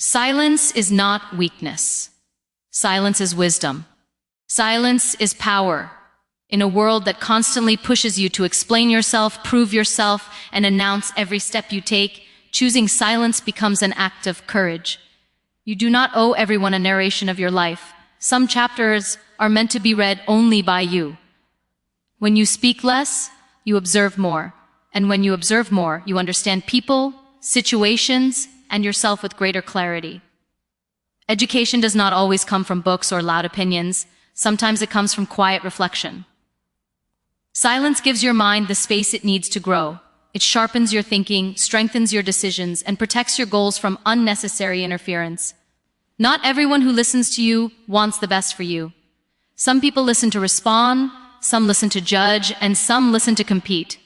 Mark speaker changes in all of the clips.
Speaker 1: Silence is not weakness. Silence is wisdom. Silence is power. In a world that constantly pushes you to explain yourself, prove yourself, and announce every step you take, choosing silence becomes an act of courage. You do not owe everyone a narration of your life. Some chapters are meant to be read only by you. When you speak less, you observe more. And when you observe more, you understand people, situations, and yourself with greater clarity. Education does not always come from books or loud opinions. Sometimes it comes from quiet reflection. Silence gives your mind the space it needs to grow. It sharpens your thinking, strengthens your decisions, and protects your goals from unnecessary interference. Not everyone who listens to you wants the best for you. Some people listen to respond, some listen to judge, and some listen to compete.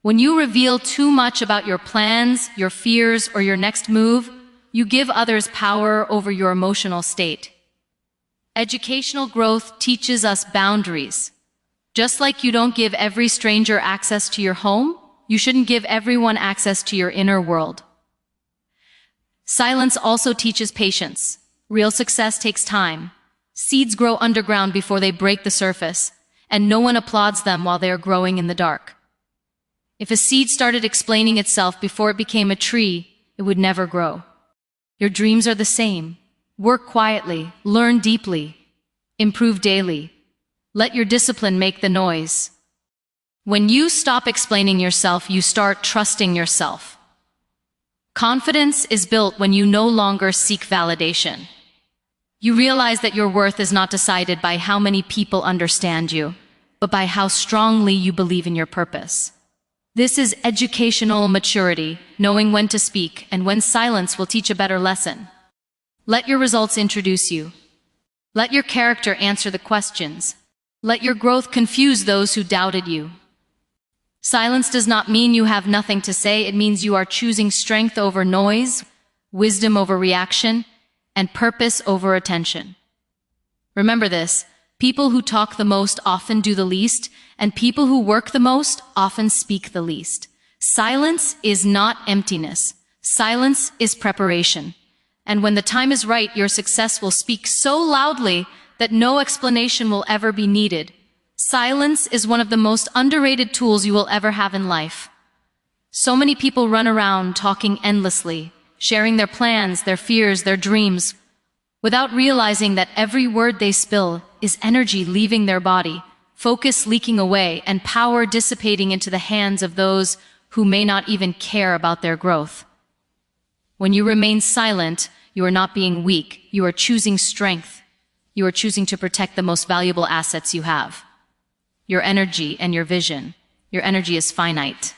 Speaker 1: When you reveal too much about your plans, your fears, or your next move, you give others power over your emotional state. Educational growth teaches us boundaries. Just like you don't give every stranger access to your home, you shouldn't give everyone access to your inner world. Silence also teaches patience. Real success takes time. Seeds grow underground before they break the surface, and no one applauds them while they are growing in the dark. If a seed started explaining itself before it became a tree, it would never grow. Your dreams are the same. Work quietly, learn deeply, improve daily. Let your discipline make the noise. When you stop explaining yourself, you start trusting yourself. Confidence is built when you no longer seek validation. You realize that your worth is not decided by how many people understand you, but by how strongly you believe in your purpose. This is educational maturity, knowing when to speak and when silence will teach a better lesson. Let your results introduce you. Let your character answer the questions. Let your growth confuse those who doubted you. Silence does not mean you have nothing to say. It means you are choosing strength over noise, wisdom over reaction, and purpose over attention. Remember this, people who talk the most often do the least, and people who work the most often speak the least. Silence is not emptiness. Silence is preparation. And when the time is right, your success will speak so loudly that no explanation will ever be needed. Silence is one of the most underrated tools you will ever have in life. So many people run around talking endlessly, sharing their plans, their fears, their dreams, without realizing that every word they spill is energy leaving their body, focus leaking away, and power dissipating into the hands of those who may not even care about their growth. When you remain silent, you are not being weak. You are choosing strength. You are choosing to protect the most valuable assets you have. Your energy and your vision. Your energy is finite.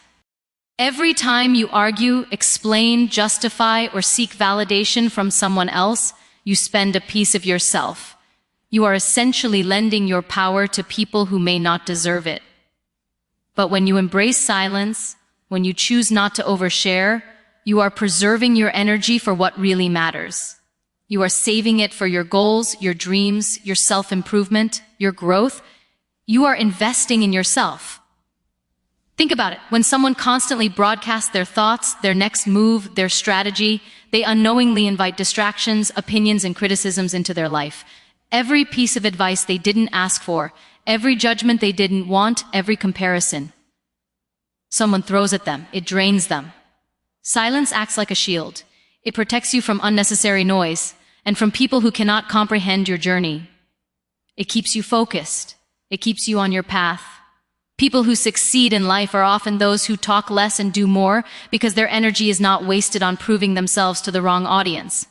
Speaker 1: Every time you argue, explain, justify, or seek validation from someone else, you spend a piece of yourself. You are essentially lending your power to people who may not deserve it. But when you embrace silence, when you choose not to overshare, you are preserving your energy for what really matters. You are saving it for your goals, your dreams, your self-improvement, your growth. You are investing in yourself. Think about it. When someone constantly broadcasts their thoughts, their next move, their strategy, they unknowingly invite distractions, opinions, and criticisms into their life. Every piece of advice they didn't ask for, every judgment they didn't want, every comparison someone throws at them, it drains them. Silence acts like a shield. It protects you from unnecessary noise and from people who cannot comprehend your journey. It keeps you focused. It keeps you on your path. People who succeed in life are often those who talk less and do more because their energy is not wasted on proving themselves to the wrong audience.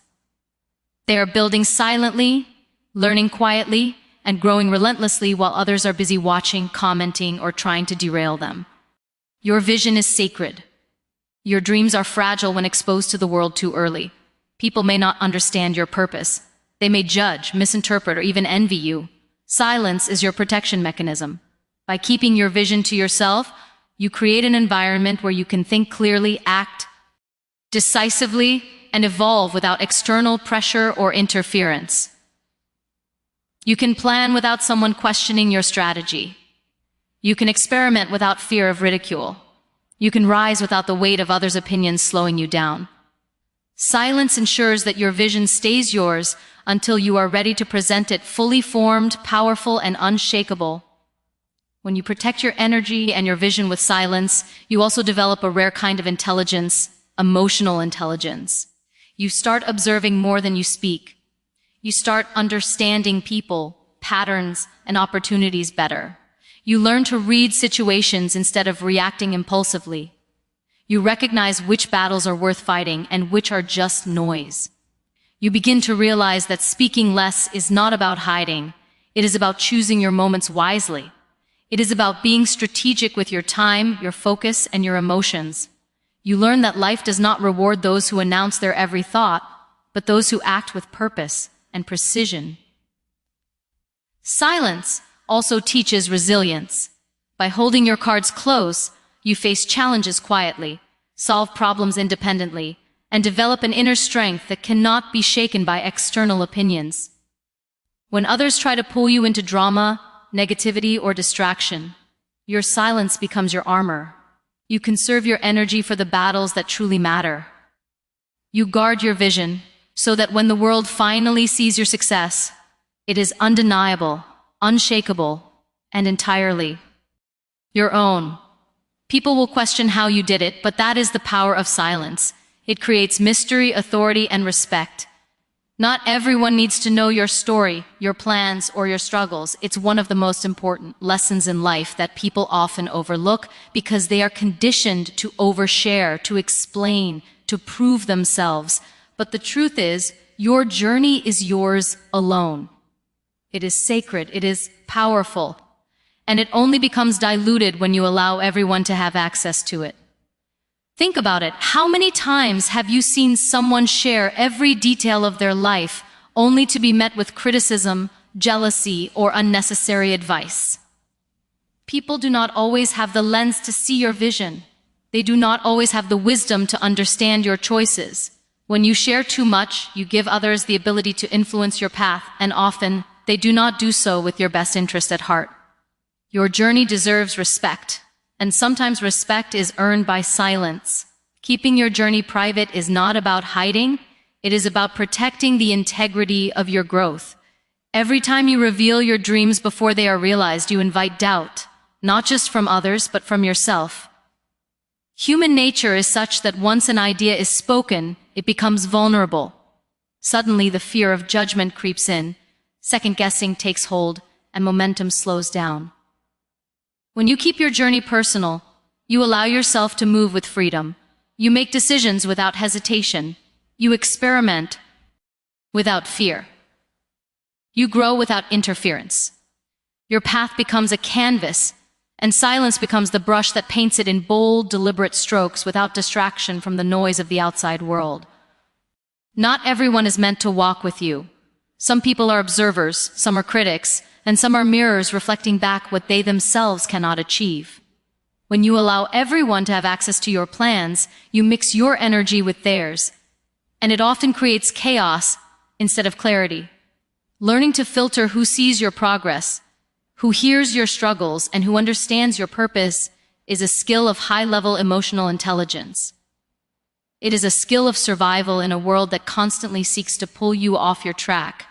Speaker 1: They are building silently, learning quietly, and growing relentlessly while others are busy watching, commenting, or trying to derail them. Your vision is sacred. Your dreams are fragile when exposed to the world too early. People may not understand your purpose. They may judge, misinterpret, or even envy you. Silence is your protection mechanism. By keeping your vision to yourself, you create an environment where you can think clearly, act decisively, and evolve without external pressure or interference. You can plan without someone questioning your strategy. You can experiment without fear of ridicule. You can rise without the weight of others' opinions slowing you down. Silence ensures that your vision stays yours until you are ready to present it fully formed, powerful, and unshakable. When you protect your energy and your vision with silence, you also develop a rare kind of intelligence, emotional intelligence. You start observing more than you speak. You start understanding people, patterns, and opportunities better. You learn to read situations instead of reacting impulsively. You recognize which battles are worth fighting and which are just noise. You begin to realize that speaking less is not about hiding. It is about choosing your moments wisely. It is about being strategic with your time, your focus, and your emotions. You learn that life does not reward those who announce their every thought, but those who act with purpose and precision. Silence also teaches resilience. By holding your cards close, you face challenges quietly, solve problems independently, and develop an inner strength that cannot be shaken by external opinions. When others try to pull you into drama, negativity, or distraction, your silence becomes your armor. You conserve your energy for the battles that truly matter. You guard your vision so that when the world finally sees your success, it is undeniable, unshakable, and entirely your own. People will question how you did it, but that is the power of silence. It creates mystery, authority, and respect. Not everyone needs to know your story, your plans, or your struggles. It's one of the most important lessons in life that people often overlook because they are conditioned to overshare, to explain, to prove themselves. But the truth is, your journey is yours alone. It is sacred, it is powerful, and it only becomes diluted when you allow everyone to have access to it. Think about it. How many times have you seen someone share every detail of their life only to be met with criticism, jealousy, or unnecessary advice? People do not always have the lens to see your vision. They do not always have the wisdom to understand your choices. When you share too much, you give others the ability to influence your path, and often they do not do so with your best interest at heart. Your journey deserves respect. And sometimes respect is earned by silence. Keeping your journey private is not about hiding, it is about protecting the integrity of your growth. Every time you reveal your dreams before they are realized, you invite doubt, not just from others, but from yourself. Human nature is such that once an idea is spoken, it becomes vulnerable. Suddenly, the fear of judgment creeps in, second-guessing takes hold, and momentum slows down. When you keep your journey personal, you allow yourself to move with freedom. You make decisions without hesitation. You experiment without fear. You grow without interference. Your path becomes a canvas, and silence becomes the brush that paints it in bold, deliberate strokes without distraction from the noise of the outside world. Not everyone is meant to walk with you. Some people are observers, some are critics, and some are mirrors reflecting back what they themselves cannot achieve. When you allow everyone to have access to your plans, you mix your energy with theirs, and it often creates chaos instead of clarity. Learning to filter who sees your progress, who hears your struggles, and who understands your purpose is a skill of high-level emotional intelligence. It is a skill of survival in a world that constantly seeks to pull you off your track.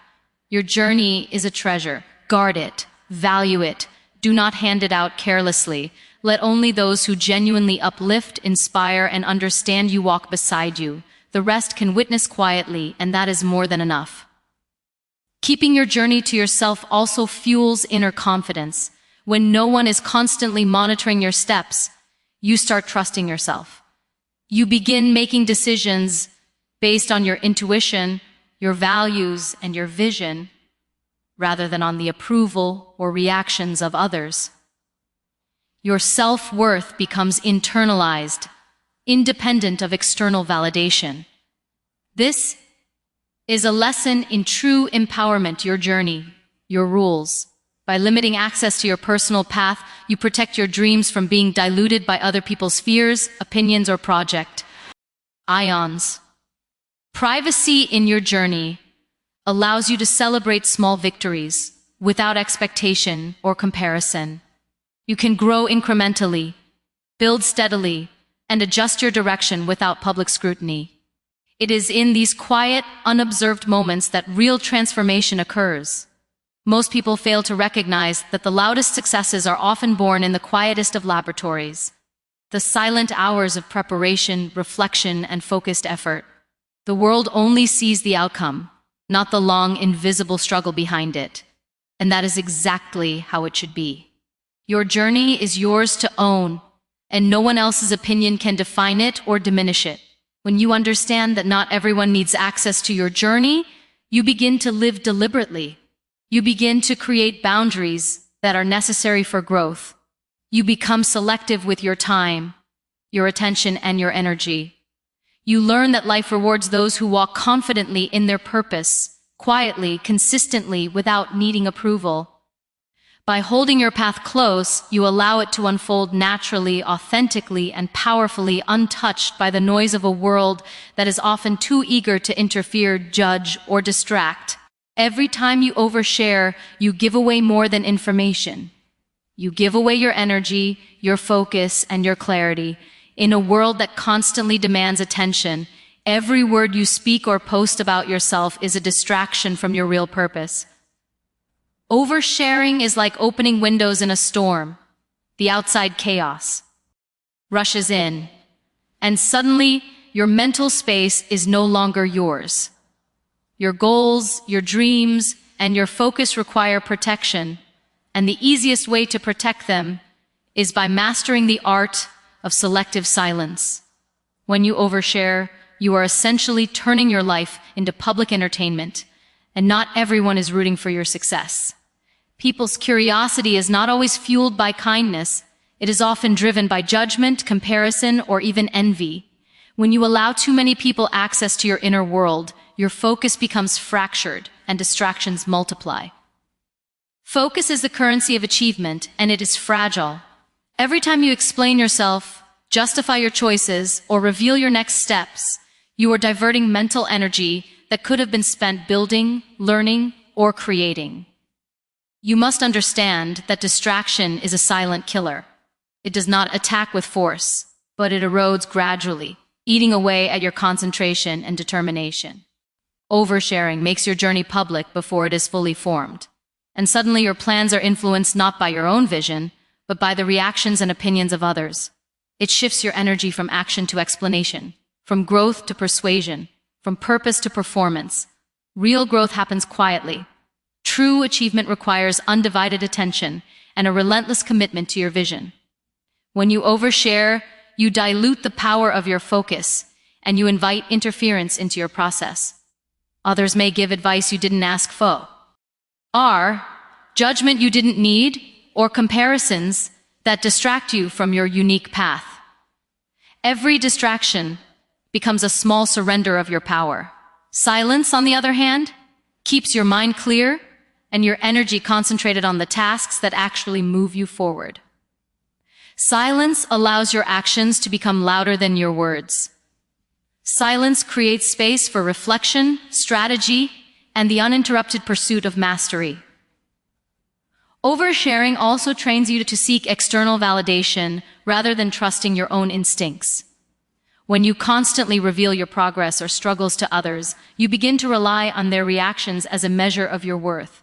Speaker 1: Your journey is a treasure. Guard it, value it, do not hand it out carelessly. Let only those who genuinely uplift, inspire, and understand you walk beside you. The rest can witness quietly, and that is more than enough. Keeping your journey to yourself also fuels inner confidence. When no one is constantly monitoring your steps, you start trusting yourself. You begin making decisions based on your intuition, your values, and your vision, rather than on the approval or reactions of others. Your self-worth becomes internalized, independent of external validation. This is a lesson in true empowerment, your journey, your rules. By limiting access to your personal path, you protect your dreams from being diluted by other people's fears, opinions, or project. Ions. Privacy in your journey allows you to celebrate small victories without expectation or comparison. You can grow incrementally, build steadily, and adjust your direction without public scrutiny. It is in these quiet, unobserved moments that real transformation occurs. Most people fail to recognize that the loudest successes are often born in the quietest of laboratories. The silent hours of preparation, reflection, and focused effort. The world only sees the outcome, not the long, invisible struggle behind it. And that is exactly how it should be. Your journey is yours to own, and no one else's opinion can define it or diminish it. When you understand that not everyone needs access to your journey, you begin to live deliberately. You begin to create boundaries that are necessary for growth. You become selective with your time, your attention, and your energy. You learn that life rewards those who walk confidently in their purpose, quietly, consistently, without needing approval. By holding your path close, you allow it to unfold naturally, authentically, and powerfully, untouched by the noise of a world that is often too eager to interfere, judge, or distract. Every time you overshare, you give away more than information. You give away your energy, your focus, and your clarity. In a world that constantly demands attention, every word you speak or post about yourself is a distraction from your real purpose. Oversharing is like opening windows in a storm. The outside chaos rushes in, and suddenly your mental space is no longer yours. Your goals, your dreams, and your focus require protection, and the easiest way to protect them is by mastering the art of selective silence. When you overshare, you are essentially turning your life into public entertainment, and not everyone is rooting for your success. People's curiosity is not always fueled by kindness. It is often driven by judgment, comparison, or even envy. When you allow too many people access to your inner world, your focus becomes fractured and distractions multiply. Focus is the currency of achievement, and it is fragile. Every time you explain yourself, justify your choices, or reveal your next steps, you are diverting mental energy that could have been spent building, learning, or creating. You must understand that distraction is a silent killer. It does not attack with force, but it erodes gradually, eating away at your concentration and determination. Oversharing makes your journey public before it is fully formed, and suddenly your plans are influenced not by your own vision, but by the reactions and opinions of others. It shifts your energy from action to explanation, from growth to persuasion, from purpose to performance. Real growth happens quietly. True achievement requires undivided attention and a relentless commitment to your vision. When you overshare, you dilute the power of your focus, and you invite interference into your process. Others may give advice you didn't ask for, judgment you didn't need, or comparisons that distract you from your unique path. Every distraction becomes a small surrender of your power. Silence, on the other hand, keeps your mind clear and your energy concentrated on the tasks that actually move you forward. Silence allows your actions to become louder than your words. Silence creates space for reflection, strategy, and the uninterrupted pursuit of mastery. Oversharing also trains you to seek external validation rather than trusting your own instincts. When you constantly reveal your progress or struggles to others, you begin to rely on their reactions as a measure of your worth.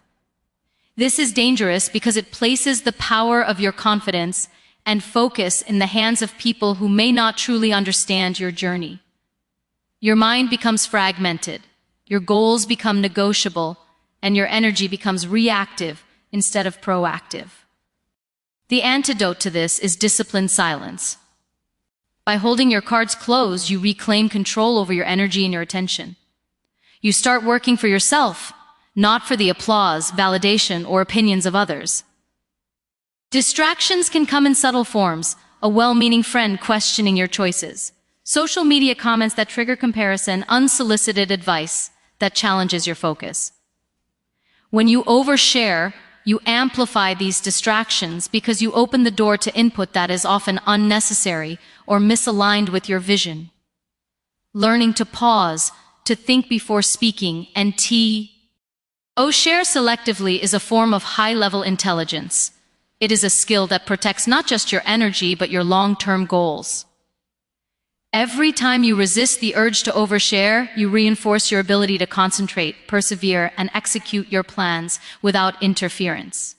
Speaker 1: This is dangerous because it places the power of your confidence and focus in the hands of people who may not truly understand your journey. Your mind becomes fragmented, your goals become negotiable, and your energy becomes reactive instead of proactive. The antidote to this is disciplined silence. By holding your cards closed, you reclaim control over your energy and your attention. You start working for yourself, not for the applause, validation, or opinions of others. Distractions can come in subtle forms: a well-meaning friend questioning your choices, social media comments that trigger comparison, unsolicited advice that challenges your focus. When you overshare, you amplify these distractions because you open the door to input that is often unnecessary or misaligned with your vision. Learning to pause, to think before speaking, and share selectively is a form of high-level intelligence. It is a skill that protects not just your energy but your long-term goals. Every time you resist the urge to overshare, you reinforce your ability to concentrate, persevere, and execute your plans without interference.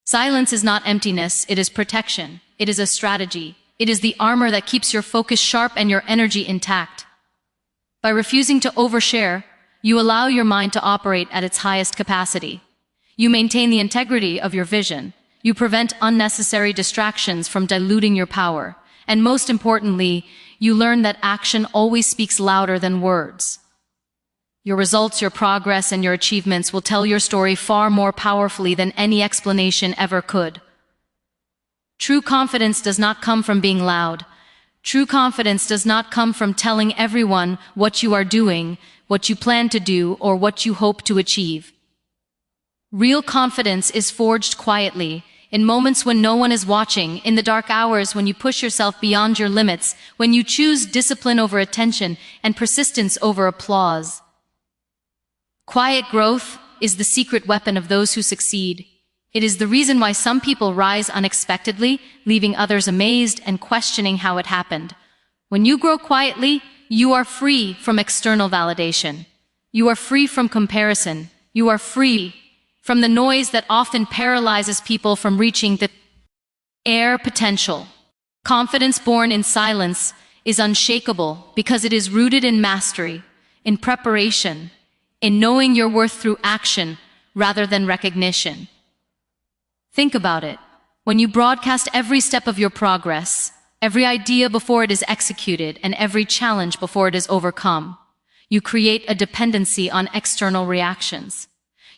Speaker 1: Silence is not emptiness, it is protection. It is a strategy. It is the armor that keeps your focus sharp and your energy intact. By refusing to overshare, you allow your mind to operate at its highest capacity. You maintain the integrity of your vision. You prevent unnecessary distractions from diluting your power. And most importantly, you learn that action always speaks louder than words. Your results, your progress, and your achievements will tell your story far more powerfully than any explanation ever could. True confidence does not come from being loud. True confidence does not come from telling everyone what you are doing, what you plan to do, or what you hope to achieve. Real confidence is forged quietly, in moments when no one is watching, in the dark hours when you push yourself beyond your limits, when you choose discipline over attention and persistence over applause. Quiet growth is the secret weapon of those who succeed. It is the reason why some people rise unexpectedly, leaving others amazed and questioning how it happened. When you grow quietly, you are free from external validation. You are free from comparison. You are free from the noise that often paralyzes people from reaching their potential. Confidence born in silence is unshakable because it is rooted in mastery, in preparation, in knowing your worth through action rather than recognition. Think about it. When you broadcast every step of your progress, every idea before it is executed, and every challenge before it is overcome, you create a dependency on external reactions.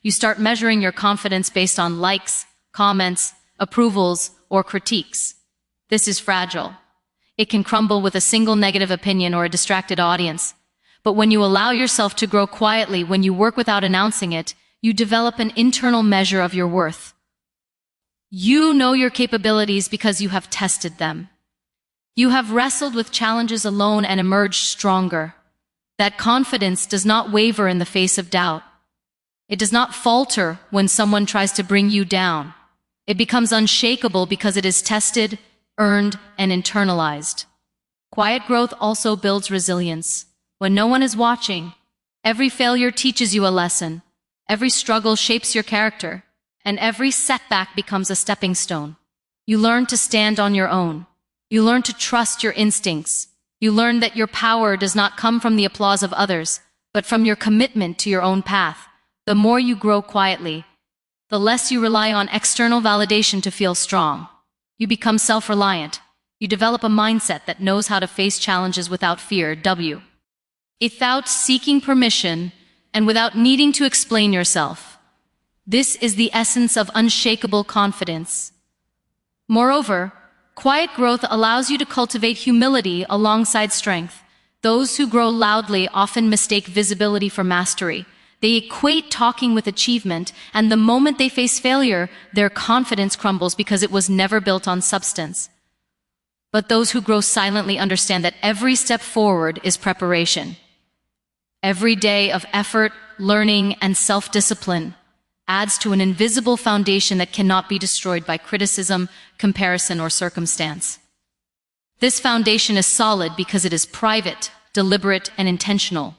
Speaker 1: You start measuring your confidence based on likes, comments, approvals, or critiques. This is fragile. It can crumble with a single negative opinion or a distracted audience. But when you allow yourself to grow quietly, when you work without announcing it, you develop an internal measure of your worth. You know your capabilities because you have tested them. You have wrestled with challenges alone and emerged stronger. That confidence does not waver in the face of doubt. It does not falter when someone tries to bring you down. It becomes unshakable because it is tested, earned, and internalized. Quiet growth also builds resilience. When no one is watching, every failure teaches you a lesson. Every struggle shapes your character, and every setback becomes a stepping stone. You learn to stand on your own. You learn to trust your instincts. You learn that your power does not come from the applause of others, but from your commitment to your own path. The more you grow quietly, the less you rely on external validation to feel strong. You become self-reliant. You develop a mindset that knows how to face challenges without fear, without seeking permission, and without needing to explain yourself. This is the essence of unshakable confidence. Moreover, quiet growth allows you to cultivate humility alongside strength. Those who grow loudly often mistake visibility for mastery. They equate talking with achievement, and the moment they face failure, their confidence crumbles because it was never built on substance. But those who grow silently understand that every step forward is preparation. Every day of effort, learning, and self-discipline adds to an invisible foundation that cannot be destroyed by criticism, comparison, or circumstance. This foundation is solid because it is private, deliberate, and intentional.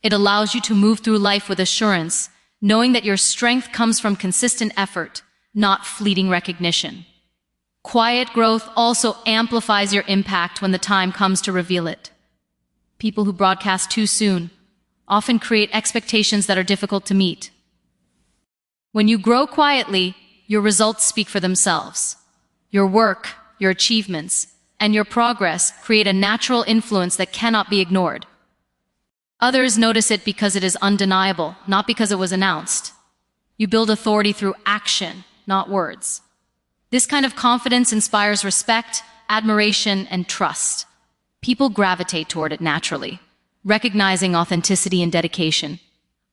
Speaker 1: It allows you to move through life with assurance, knowing that your strength comes from consistent effort, not fleeting recognition. Quiet growth also amplifies your impact when the time comes to reveal it. People who broadcast too soon often create expectations that are difficult to meet. When you grow quietly, your results speak for themselves. Your work, your achievements, and your progress create a natural influence that cannot be ignored. Others notice it because it is undeniable, not because it was announced. You build authority through action, not words. This kind of confidence inspires respect, admiration, and trust. People gravitate toward it naturally, recognizing authenticity and dedication.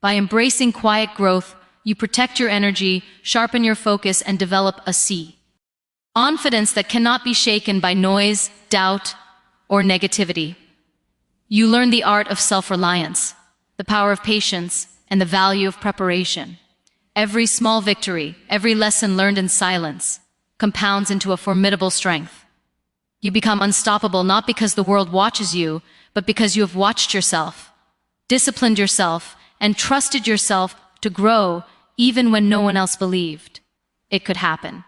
Speaker 1: By embracing quiet growth, you protect your energy, sharpen your focus, and develop a confidence that cannot be shaken by noise, doubt, or negativity. You learn the art of self-reliance, the power of patience, and the value of preparation. Every small victory, every lesson learned in silence, compounds into a formidable strength. You become unstoppable not because the world watches you, but because you have watched yourself, disciplined yourself, and trusted yourself to grow even when no one else believed it could happen.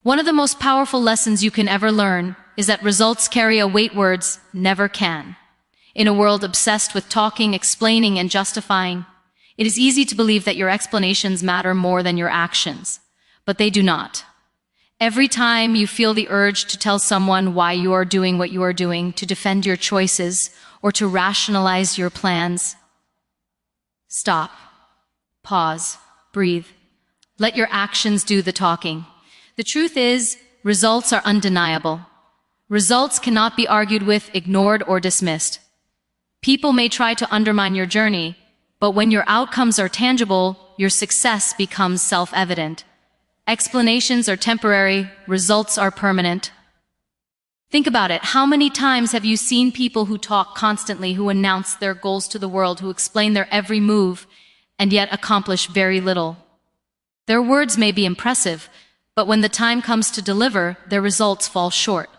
Speaker 1: One of the most powerful lessons you can ever learn is that results carry a weight words never can. In a world obsessed with talking, explaining, and justifying, it is easy to believe that your explanations matter more than your actions, but they do not. Every time you feel the urge to tell someone why you are doing what you are doing, to defend your choices, or to rationalize your plans, stop, pause, breathe. Let your actions do the talking. The truth is, results are undeniable. Results cannot be argued with, ignored, or dismissed. People may try to undermine your journey, but when your outcomes are tangible, your success becomes self-evident. Explanations are temporary, results are permanent. Think about it. How many times have you seen people who talk constantly, who announce their goals to the world, who explain their every move, and yet accomplish very little? Their words may be impressive, but when the time comes to deliver, their results fall short.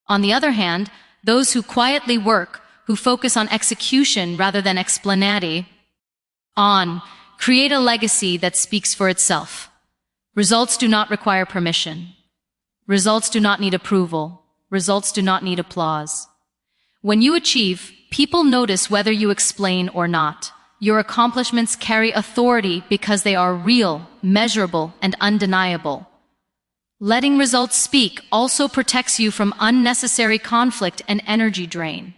Speaker 1: On the other hand, those who quietly work, who focus on execution rather than explanation, create a legacy that speaks for itself. Results do not require permission. Results do not need approval. Results do not need applause. When you achieve, people notice whether you explain or not. Your accomplishments carry authority because they are real, measurable, and undeniable. Letting results speak also protects you from unnecessary conflict and energy drain.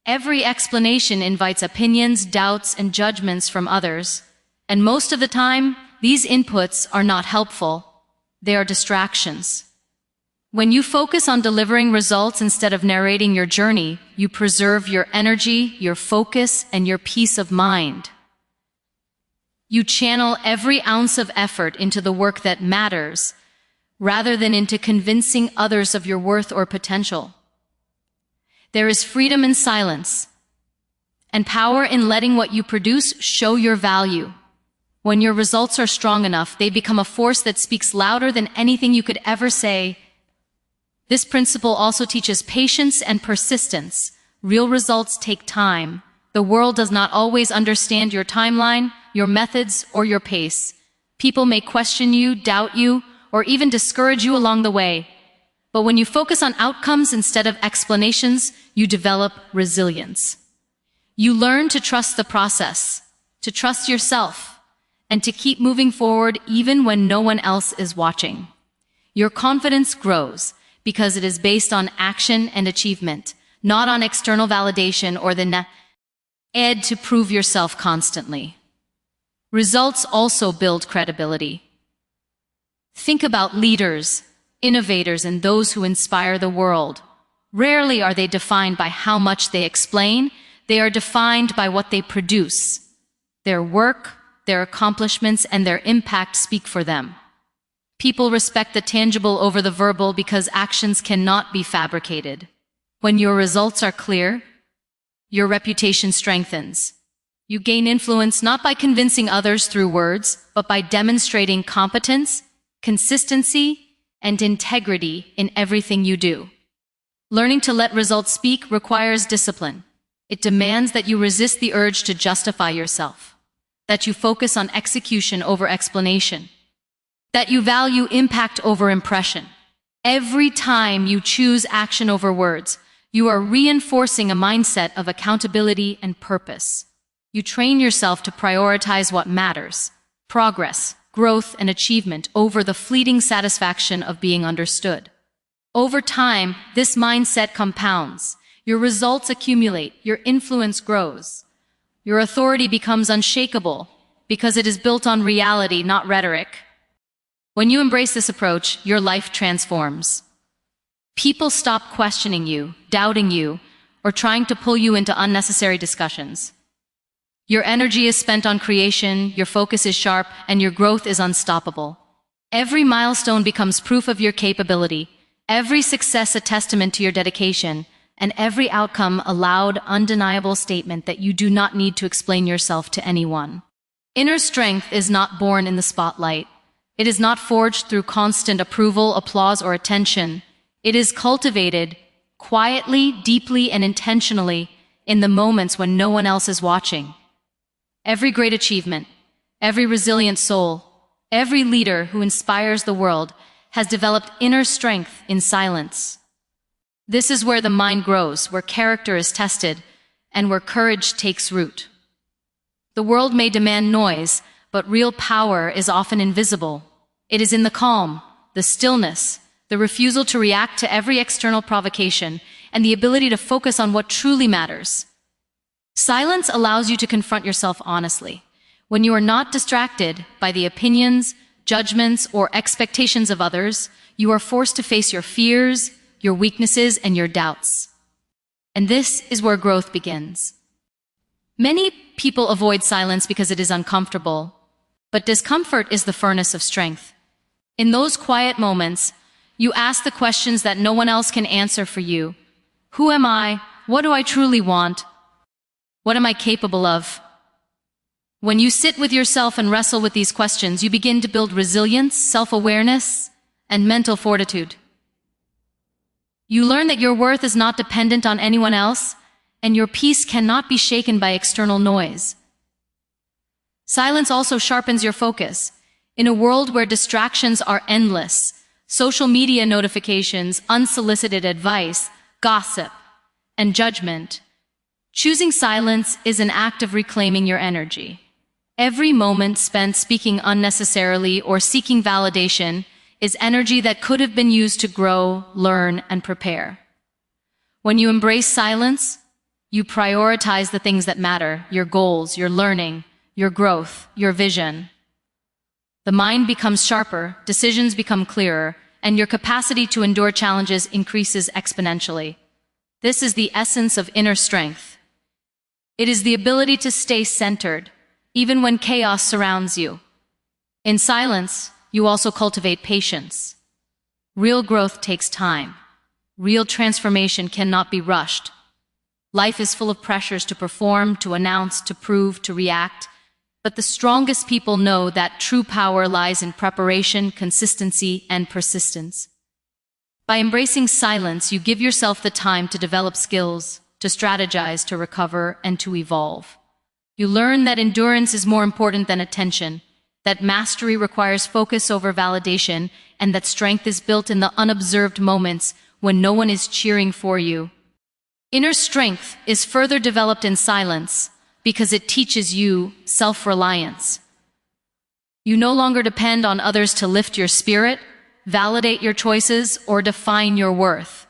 Speaker 1: Every explanation invites opinions, doubts, and judgments from others, and most of the time, these inputs are not helpful. They are distractions. When you focus on delivering results instead of narrating your journey, you preserve your energy, your focus, and your peace of mind. You channel every ounce of effort into the work that matters, rather than into convincing others of your worth or potential. There is freedom in silence, and power in letting what you produce show your value. When your results are strong enough, they become a force that speaks louder than anything you could ever say. This principle also teaches patience and persistence. Real results take time. The world does not always understand your timeline, your methods, or your pace. People may question you, doubt you, or even discourage you along the way. But when you focus on outcomes instead of explanations, you develop resilience. You learn to trust the process, to trust yourself, and to keep moving forward even when no one else is watching. Your confidence grows because it is based on action and achievement, not on external validation or the need to prove yourself constantly. Results also build credibility. Think about leaders, innovators, and those who inspire the world. Rarely are they defined by how much they explain. They are defined by what they produce. Their work, their accomplishments, and their impact speak for them. People respect the tangible over the verbal because actions cannot be fabricated. When your results are clear, your reputation strengthens. You gain influence not by convincing others through words, but by demonstrating competence, consistency, and integrity in everything you do. Learning to let results speak requires discipline. It demands that you resist the urge to justify yourself, that you focus on execution over explanation, that you value impact over impression. Every time you choose action over words, you are reinforcing a mindset of accountability and purpose. You train yourself to prioritize what matters: progress, growth, and achievement over the fleeting satisfaction of being understood. Over time, this mindset compounds. Your results accumulate, your influence grows. Your authority becomes unshakable because it is built on reality, not rhetoric. When you embrace this approach, your life transforms. People stop questioning you, doubting you, or trying to pull you into unnecessary discussions. Your energy is spent on creation, your focus is sharp, and your growth is unstoppable. Every milestone becomes proof of your capability, every success a testament to your dedication, and every outcome a loud, undeniable statement that you do not need to explain yourself to anyone. Inner strength is not born in the spotlight. It is not forged through constant approval, applause, or attention. It is cultivated quietly, deeply, and intentionally in the moments when no one else is watching. Every great achievement, every resilient soul, every leader who inspires the world has developed inner strength in silence. This is where the mind grows, where character is tested, and where courage takes root. The world may demand noise, but real power is often invisible. It is in the calm, the stillness, the refusal to react to every external provocation, and the ability to focus on what truly matters. Silence allows you to confront yourself honestly. When you are not distracted by the opinions, judgments, or expectations of others, you are forced to face your fears, your weaknesses, and your doubts. And this is where growth begins. Many people avoid silence because it is uncomfortable, but discomfort is the furnace of strength. In those quiet moments, you ask the questions that no one else can answer for you. Who am I? What do I truly want? What am I capable of? When you sit with yourself and wrestle with these questions, you begin to build resilience, self-awareness, and mental fortitude. You learn that your worth is not dependent on anyone else, and your peace cannot be shaken by external noise. Silence also sharpens your focus. In a world where distractions are endless, social media notifications, unsolicited advice, gossip, and judgment, choosing silence is an act of reclaiming your energy. Every moment spent speaking unnecessarily or seeking validation is energy that could have been used to grow, learn, and prepare. When you embrace silence, you prioritize the things that matter, your goals, your learning, your growth, your vision. The mind becomes sharper, decisions become clearer, and your capacity to endure challenges increases exponentially. This is the essence of inner strength. It is the ability to stay centered, even when chaos surrounds you. In silence, you also cultivate patience. Real growth takes time. Real transformation cannot be rushed. Life is full of pressures to perform, to announce, to prove, to react. But the strongest people know that true power lies in preparation, consistency, and persistence. By embracing silence, you give yourself the time to develop skills, to strategize, to recover, and to evolve. You learn that endurance is more important than attention, that mastery requires focus over validation, and that strength is built in the unobserved moments when no one is cheering for you. Inner strength is further developed in silence because it teaches you self-reliance. You no longer depend on others to lift your spirit, validate your choices, or define your worth.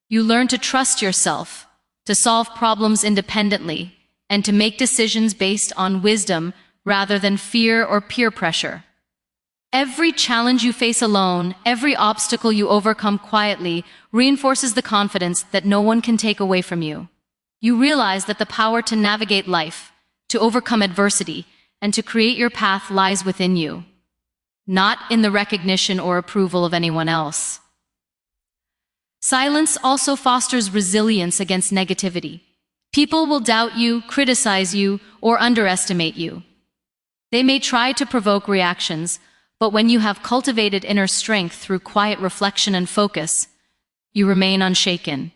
Speaker 1: You learn to trust yourself, to solve problems independently, and to make decisions based on wisdom rather than fear or peer pressure. Every challenge you face alone, every obstacle you overcome quietly, reinforces the confidence that no one can take away from you. You realize that the power to navigate life, to overcome adversity, and to create your path lies within you, not in the recognition or approval of anyone else. Silence also fosters resilience against negativity. People will doubt you, criticize you, or underestimate you. They may try to provoke reactions, but when you have cultivated inner strength through quiet reflection and focus, you remain unshaken.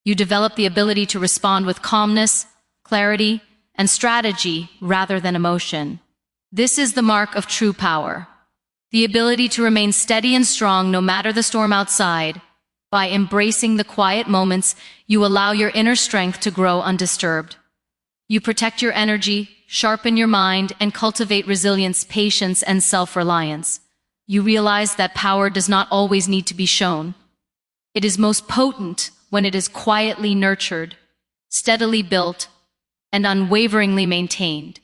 Speaker 1: You develop the ability to respond with calmness, clarity, and strategy rather than emotion. This is the mark of true power. The ability to remain steady and strong no matter the storm outside. By embracing the quiet moments, you allow your inner strength to grow undisturbed. You protect your energy, sharpen your mind, and cultivate resilience, patience, and self-reliance. You realize that power does not always need to be shown. It is most potent when it is quietly nurtured, steadily built, and unwaveringly maintained.